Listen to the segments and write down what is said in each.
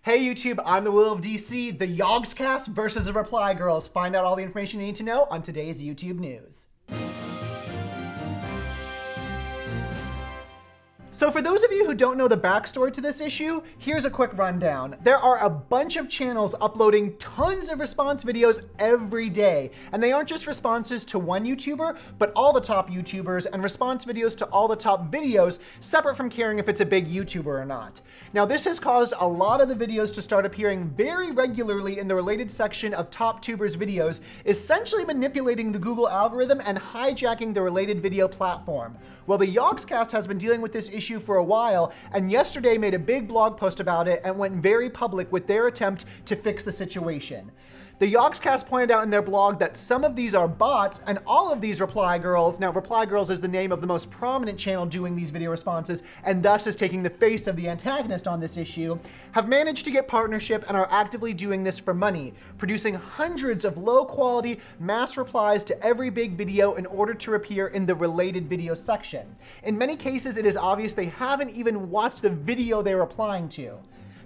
Hey YouTube, I'm the Will of DC, the Yogscast versus the Thereplygirls. Find out all the information you need to know on today's YouTube news. So for those of you who don't know the backstory to this issue, here's a quick rundown. There are a bunch of channels uploading tons of response videos every day. And they aren't just responses to one YouTuber, but all the top YouTubers and response videos to all the top videos, separate from caring if it's a big YouTuber or not. Now this has caused a lot of the videos to start appearing very regularly in the related section of top tubers videos, essentially manipulating the Google algorithm and hijacking the related video platform. Well, the Yogscast has been dealing with this issue for a while, and yesterday made a big blog post about it and went very public with their attempt to fix the situation. The Yogscast pointed out in their blog that some of these are bots, and all of these Thereplygirls, now Thereplygirls is the name of the most prominent channel doing these video responses, and thus is taking the face of the antagonist on this issue, have managed to get partnership and are actively doing this for money, producing hundreds of low-quality mass replies to every big video in order to appear in the related video section. In many cases, it is obvious they haven't even watched the video they're replying to.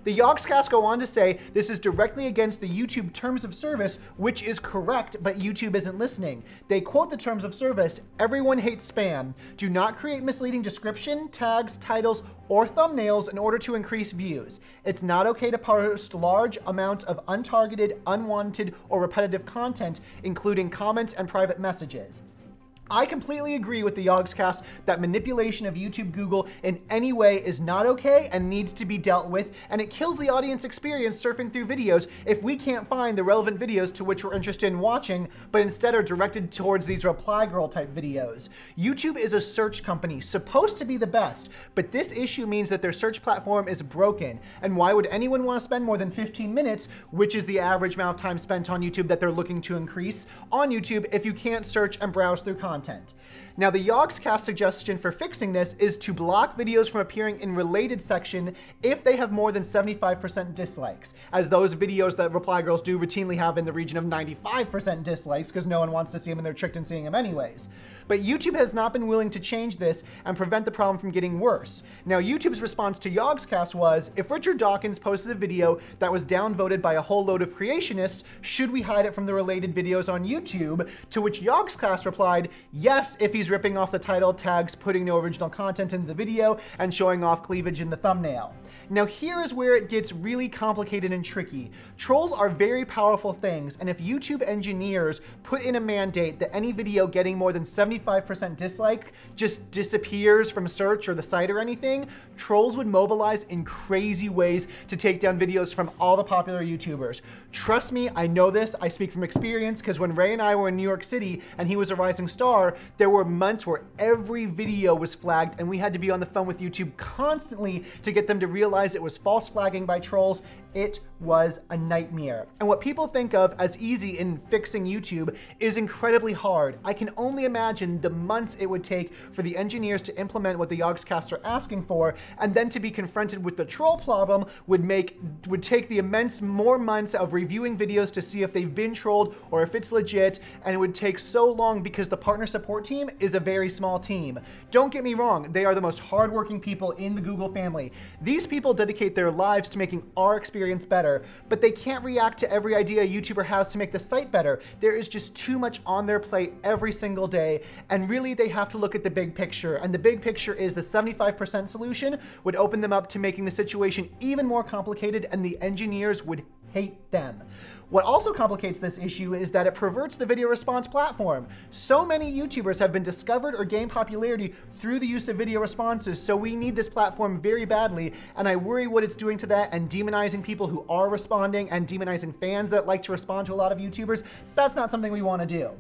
The Yogscast go on to say this is directly against the YouTube terms of service, which is correct, but YouTube isn't listening. They quote the terms of service: "Everyone hates spam. Do not create misleading description, tags, titles, or thumbnails in order to increase views. It's not okay to post large amounts of untargeted, unwanted, or repetitive content, including comments and private messages." I completely agree with the Yogscast that manipulation of YouTube Google in any way is not okay and needs to be dealt with, and it kills the audience experience surfing through videos if we can't find the relevant videos to which we're interested in watching, but instead are directed towards these Thereplygirl type videos. YouTube is a search company, supposed to be the best, but this issue means that their search platform is broken, and why would anyone want to spend more than 15 minutes, which is the average amount of time spent on YouTube that they're looking to increase, on YouTube if you can't search and browse through content? Now, the Yogscast suggestion for fixing this is to block videos from appearing in related section if they have more than 75% dislikes, as those videos that Thereplygirls do routinely have in the region of 95% dislikes because no one wants to see them and they're tricked into seeing them anyways. But YouTube has not been willing to change this and prevent the problem from getting worse. Now, YouTube's response to Yogscast was, if Richard Dawkins posted a video that was downvoted by a whole load of creationists, should we hide it from the related videos on YouTube? To which Yogscast replied, yes, if he's ripping off the title, tags, putting no original content into the video, and showing off cleavage in the thumbnail. Now here is where it gets really complicated and tricky. Trolls are very powerful things, and if YouTube engineers put in a mandate that any video getting more than 75% dislike just disappears from search or the site or anything, trolls would mobilize in crazy ways to take down videos from all the popular YouTubers. Trust me, I know this, I speak from experience, because when Ray and I were in New York City and he was a rising star, there were months where every video was flagged and we had to be on the phone with YouTube constantly to get them to realize it was false flagging by trolls. It was a nightmare. And what people think of as easy in fixing YouTube is incredibly hard. I can only imagine the months it would take for the engineers to implement what the Yogscast are asking for, and then to be confronted with the troll problem would take the immense more months of reviewing videos to see if they've been trolled or if it's legit, and it would take so long because the partner support team is a very small team. Don't get me wrong, they are the most hardworking people in the Google family. These people dedicate their lives to making our experience better, but they can't react to every idea a YouTuber has to make the site better. There is just too much on their plate every single day, and really they have to look at the big picture, and the big picture is the 75% solution would open them up to making the situation even more complicated, and the engineers would hate them. What also complicates this issue is that it perverts the video response platform. So many YouTubers have been discovered or gained popularity through the use of video responses, so we need this platform very badly, and I worry what it's doing to that and demonizing people who are responding and demonizing fans that like to respond to a lot of YouTubers. That's not something we want to do.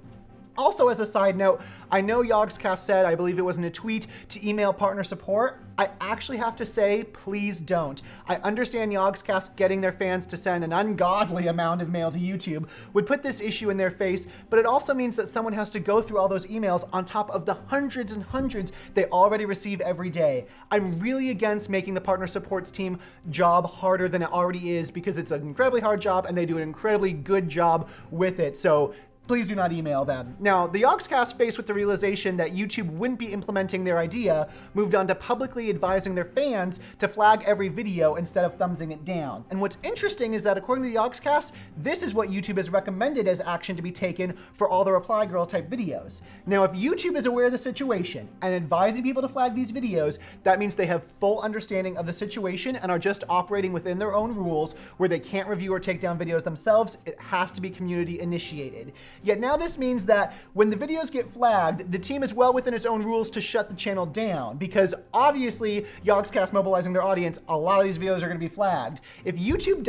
Also, as a side note, I know Yogscast said, I believe it was in a tweet, to email partner support. I actually have to say, please don't. I understand Yogscast getting their fans to send an ungodly amount of mail to YouTube would put this issue in their face, but it also means that someone has to go through all those emails on top of the hundreds and hundreds they already receive every day. I'm really against making the partner supports team job harder than it already is, because it's an incredibly hard job and they do an incredibly good job with it. So please do not email them. Now, the Yogscast, faced with the realization that YouTube wouldn't be implementing their idea, moved on to publicly advising their fans to flag every video instead of thumbsing it down. And what's interesting is that according to the Yogscast, this is what YouTube has recommended as action to be taken for all the Reply Girl type videos. Now, if YouTube is aware of the situation and advising people to flag these videos, that means they have full understanding of the situation and are just operating within their own rules where they can't review or take down videos themselves. It has to be community initiated. Yet now this means that when the videos get flagged, the team is well within its own rules to shut the channel down, because obviously Yogscast mobilizing their audience, a lot of these videos are going to be flagged. If YouTube,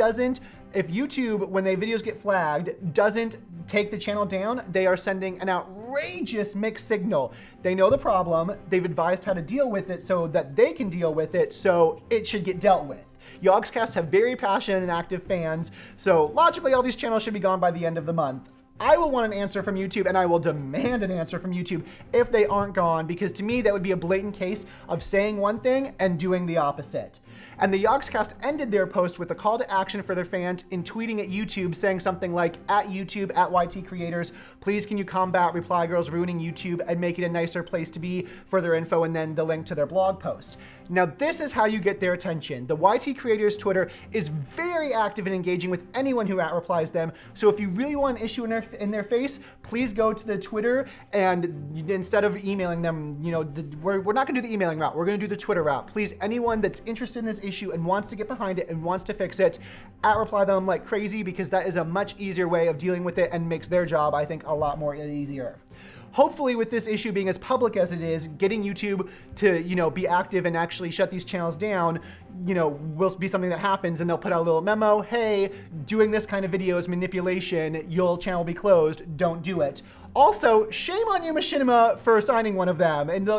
when their videos get flagged, doesn't take the channel down, they are sending an outrageous mixed signal. They know the problem, they've advised how to deal with it so that they can deal with it, so it should get dealt with. Yogscast have very passionate and active fans, so logically all these channels should be gone by the end of the month. I will want an answer from YouTube, and I will demand an answer from YouTube if they aren't gone, because to me that would be a blatant case of saying one thing and doing the opposite. And the Yogscast ended their post with a call to action for their fans in tweeting at YouTube, saying something like, at YouTube, at YT creators, please can you combat Reply Girls ruining YouTube and make it a nicer place to be, for their info, and then the link to their blog post. Now this is how you get their attention. The YT creators Twitter is very active in engaging with anyone who @replies them, so if you really want an issue in their face, please go to the Twitter, and instead of emailing them, we're not gonna do the emailing route, we're gonna do the Twitter route. Please, anyone that's interested in this issue and wants to get behind it and wants to fix it, @reply them like crazy, because that is a much easier way of dealing with it and makes their job, I think, a lot more easier. Hopefully with this issue being as public as it is, getting YouTube to, be active and actually shut these channels down, will be something that happens, and they'll put out a little memo, hey, doing this kind of video is manipulation, your channel will be closed, don't do it. Also, shame on you, Machinima, for signing one of them. And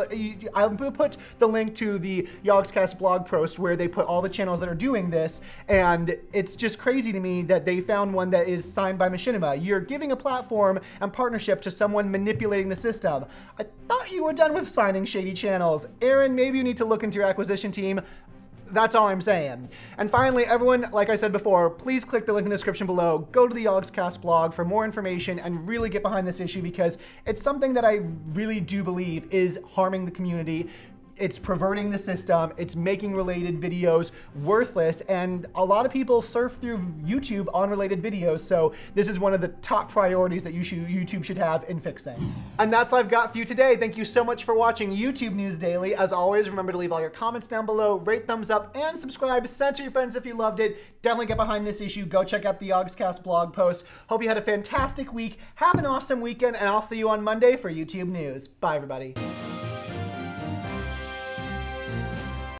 I'll put the link to the Yogscast blog post where they put all the channels that are doing this, and it's just crazy to me that they found one that is signed by Machinima. You're giving a platform and partnership to someone manipulating the system. I thought you were done with signing shady channels. Aaron, maybe you need to look into your acquisition team. That's all I'm saying. And finally, everyone, like I said before, please click the link in the description below, go to the Yogscast blog for more information and really get behind this issue, because it's something that I really do believe is harming the community. It's perverting the system, it's making related videos worthless, and a lot of people surf through YouTube on related videos, so this is one of the top priorities that YouTube should have in fixing. And that's all I've got for you today. Thank you so much for watching YouTube News Daily. As always, remember to leave all your comments down below, rate, thumbs up, and subscribe. Send to your friends if you loved it. Definitely get behind this issue. Go check out the Yogscast blog post. Hope you had a fantastic week. Have an awesome weekend, and I'll see you on Monday for YouTube News. Bye, everybody.